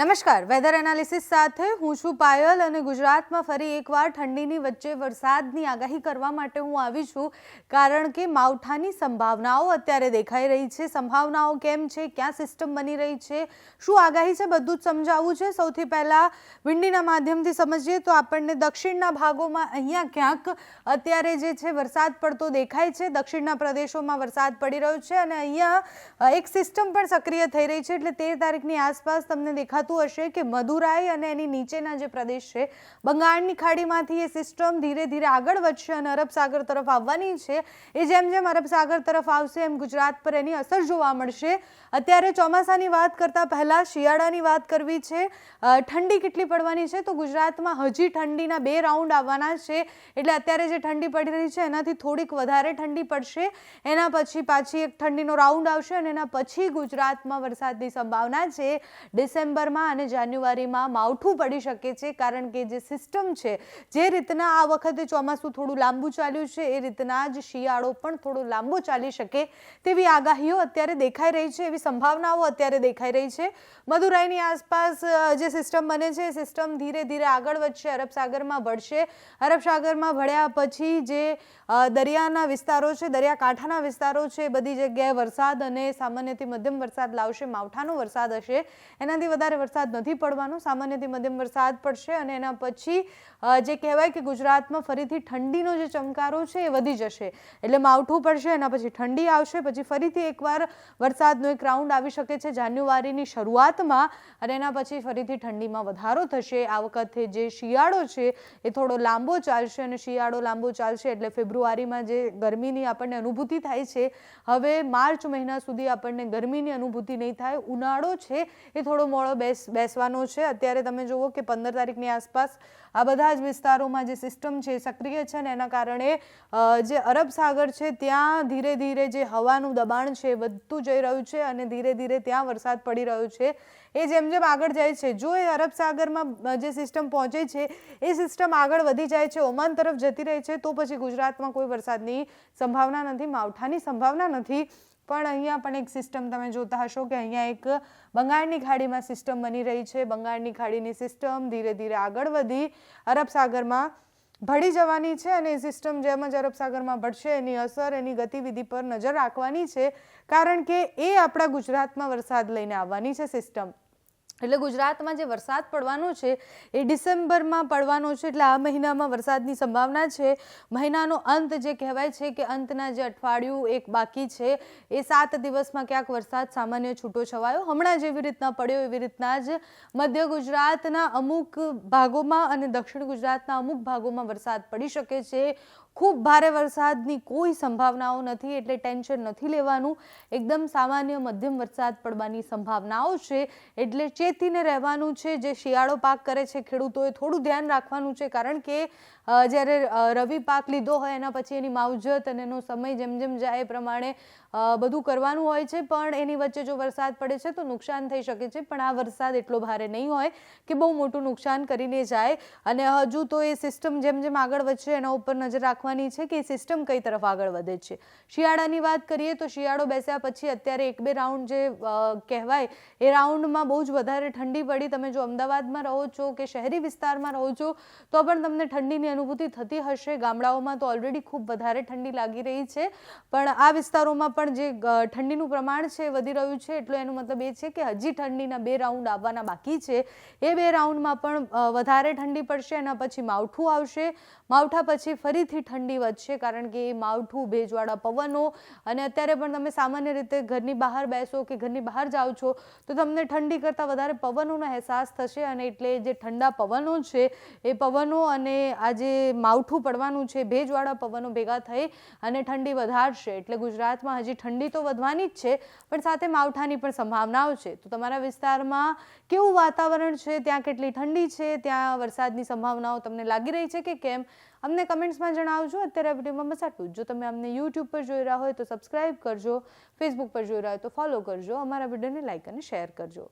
નમસ્કાર, weather analysis સાથે હું છું પાયલ અને ગુજરાતમાં ફરી એકવાર ઠંડીની વચ્ચે વરસાદની આગાહી કરવા માટે હું આવી છું કારણ કે માવઠાની સંભાવનાઓ અત્યારે દેખાઈ રહી છે। સંભાવનાઓ કેમ છે, ક્યાં સિસ્ટમ બની રહી છે, શું આગાહી છે, બધું જ સમજાવવું છે। સૌથી પહેલાં વિંડીના માધ્યમથી સમજીએ તો આપણને દક્ષિણના ભાગોમાં અહીંયા ક્યાંક અત્યારે જે છે વરસાદ પડતો દેખાય છે। દક્ષિણના પ્રદેશોમાં વરસાદ પડી રહ્યો છે અને અહીંયા એક સિસ્ટમ પણ સક્રિય થઈ રહી છે એટલે 13 તારીખની આસપાસ તમને દેખાતું હશે કે મદુરાઈ અને એની નીચેના જે પ્રદેશ છે બંગાળની ખાડીમાંથી એ સિસ્ટમ ધીરે ધીરે આગળ વધશે અને અરબ સાગર તરફ આવવાની છે। એ જેમ જેમ અરબ સાગર તરફ આવશે એમ ગુજરાત પર એની અસર જોવા મળશે। અત્યારે ચોમાસાની વાત કરતા પહેલા શિયાળાની વાત કરવી છે। ઠંડી કેટલી પડવાની છે તો ગુજરાતમાં હજી ઠંડીના 2 રાઉન્ડ આવવાના છે એટલે અત્યારે જે ઠંડી પડી રહી છે એનાથી થોડીક વધારે ઠંડી પડશે। એના પછી પાછી એક ઠંડીનો રાઉન્ડ આવશે અને એના પછી ગુજરાતમાં વરસાદની સંભાવના છે। ડિસેમ્બરમાં અને જાન્યુઆરીમાં માવઠું પડી શકે છે કારણ કે જે સિસ્ટમ છે જે રીતના આ વખતે ચોમાસું થોડું લાંબુ ચાલ્યું છે એ રીતના જ શિયાળો પણ થોડો લાંબો ચાલી શકે તેવી આગાહીઓ અત્યારે દેખાઈ રહી છે, એવી સંભાવનાઓ અત્યારે દેખાઈ રહી છે। મદુરાઈની આસપાસ જે સિસ્ટમ બને છે એ સિસ્ટમ ધીરે ધીરે આગળ વધશે, અરબ સાગરમાં ભળશે। અરબ સાગરમાં ભળ્યા પછી જે દરિયાના વિસ્તારો છે, દરિયાકાંઠાના વિસ્તારો છે એ બધી જગ્યાએ વરસાદ અને સામાન્યથી મધ્યમ વરસાદ લાવશે। માવઠાનો વરસાદ હશે, એનાથી વધારે વરસાદ નથી પડવાનો, સામાન્યથી મધ્યમ વરસાદ પડશે અને એના પછી જે કહેવાય કે ગુજરાતમાં ફરીથી ઠંડીનો જે ચમકારો છે એ વધી જશે એટલે માવઠું પડશે, એના પછી ઠંડી આવશે, પછી ફરીથી એકવાર વરસાદનો એક રાઉન્ડ આવી શકે છે જાન્યુઆરીની શરૂઆતમાં અને એના પછી ફરીથી ઠંડીમાં વધારો થશે। આ વખતે જે શિયાળો છે એ થોડો લાંબો ચાલશે અને શિયાળો લાંબો ચાલશે એટલે ફેબ્રુઆરીમાં જે ગરમીની આપણને અનુભૂતિ થાય છે હવે માર્ચ મહિના સુધી આપણને ગરમીની અનુભૂતિ નહીં થાય। ઉનાળો છે એ થોડો મોડો બેસવાનો છે। અત્યારે તમે જુઓ કે 15 તારીખની આસપાસ આ બધા જ વિસ્તારોમાં જે સિસ્ટમ છે સક્રિય છે ને એના કારણે જે અરબ સાગર છે ત્યાં ધીરે ધીરે જે હવાનું દબાણ છે વધતું જઈ રહ્યું છે અને ધીરે ધીરે ત્યાં વરસાદ પડી રહ્યો છે। એ જેમ જેમ આગળ જાય છે જો એ અરબ સાગરમાં જે સિસ્ટમ પહોંચે છે એ સિસ્ટમ આગળ વધી જાય છે, ઓમાન તરફ જતી રહી છે તો પછી ગુજરાતમાં કોઈ વરસાદની સંભાવના નથી, માવઠાની સંભાવના નથી। પણ અહીંયા પણ એક સિસ્ટમ તમે જોતા હશો કે અહીંયા એક બંગાળની ખાડીમાં સિસ્ટમ બની રહી છે। બંગાળની ખાડીની સિસ્ટમ ધીરે ધીરે આગળ વધી અરબ સાગરમાં ભળી જવાની છે અને એ સિસ્ટમ જેમ જ અરબ સાગરમાં ભળશે એની અસર, એની ગતિવિધિ પર નજર રાખવાની છે કારણ કે એ આપણા ગુજરાતમાં વરસાદ લઈને આવવાની છે સિસ્ટમ। એટલે ગુજરાતમાં જે વરસાદ પડવાનો છે એ ડિસેમ્બરમાં પડવાનો છે એટલે આ મહિનામાં વરસાદની સંભાવના છે। મહિનાનો અંત જે કહેવાય છે કે અંતના જે અઠવાડિયું એક બાકી છે એ 7 દિવસમાં ક્યાંક વરસાદ સામાન્ય છૂટો છવાયો હમણાં જેવી રીતના પડ્યો એવી રીતના જ મધ્ય ગુજરાતના અમુક ભાગોમાં અને દક્ષિણ ગુજરાતના અમુક ભાગોમાં વરસાદ પડી શકે છે। ખૂબ ભારે વરસાદની કોઈ સંભાવનાઓ નથી એટલે ટેન્શન નથી લેવાનું, એકદમ સામાન્ય મધ્યમ વરસાદ પડવાની સંભાવનાઓ છે એટલે ચેતીને રહેવાનું છે। જે શિયાળો પાક કરે છે ખેડૂતોએ થોડું ધ્યાન રાખવાનું છે કારણ કે જ્યારે રવિ પાક લીધો હોય એના પછી એની માવજત અને એનો સમય જેમ જેમ જાય એ પ્રમાણે બધું કરવાનું હોય છે પણ એની વચ્ચે જો વરસાદ પડે છે તો નુકસાન થઈ શકે છે પણ આ વરસાદ એટલો ભારે નહીં હોય કે બહુ મોટું નુકસાન કરીને જાય અને હજુ તો એ સિસ્ટમ જેમ જેમ આગળ વધશે એના ઉપર નજર રાખવાની છે કે એ સિસ્ટમ કઈ તરફ આગળ વધે છે। શિયાળાની વાત કરીએ તો શિયાળો બેસ્યા પછી અત્યારે 1-2 રાઉન્ડ જે કહેવાય એ રાઉન્ડમાં બહુ જ વધારે ઠંડી પડી। તમે જો અમદાવાદમાં રહો છો કે શહેરી વિસ્તારમાં રહો છો તો પણ તમને ઠંડીની અનુભૂતિ થતી હશે। ગામડાઓમાં તો ઓલરેડી ખૂબ વધારે ઠંડી લાગી રહી છે પણ આ વિસ્તારોમાં પણ જે ઠંડીનું પ્રમાણ છે વધી રહ્યું છે એટલે એનો મતલબ એ છે કે હજી ઠંડીના 2 રાઉન્ડ આવવાના બાકી છે। એ 2 રાઉન્ડમાં પણ વધારે ઠંડી પડશે, એના પછી માવઠું આવશે, માવઠા પછી ફરીથી ઠંડી વધશે કારણ કે એ માવઠું, ભેજવાળા પવનો અને અત્યારે પણ તમે સામાન્ય રીતે ઘરની બહાર બેસો કે ઘરની બહાર જાઓ છો તો તમને ઠંડી કરતાં વધારે પવનોનો અહેસાસ થશે અને એટલે જે ઠંડા પવનો છે એ પવનો અને આ જે માવઠું પડવાનું છે ભેજવાળા પવનો ભેગા થઈ અને ઠંડી વધારશે એટલે ગુજરાતમાં હજી ઠંડી તો વધવાની જ છે પણ સાથે માવઠાની પણ સંભાવનાઓ છે। તો તમારા વિસ્તારમાં કેવું વાતાવરણ છે, ત્યાં કેટલી ઠંડી છે, ત્યાં વરસાદની સંભાવનાઓ તમને લાગી રહી છે કે કેમ, અમને કમેન્ટ્સમાં જણાવજો। અત્યારે આ વિડીયોમાં બસ આટલું જ। જો તમે અમને યુટ્યુબ પર જોઈ રહ્યા હોય તો સબસ્ક્રાઈબ કરજો, ફેસબુક પર જોઈ રહ્યા હોય તો ફોલો કરજો, અમારા વિડીયોને લાઈક અને શેર કરજો।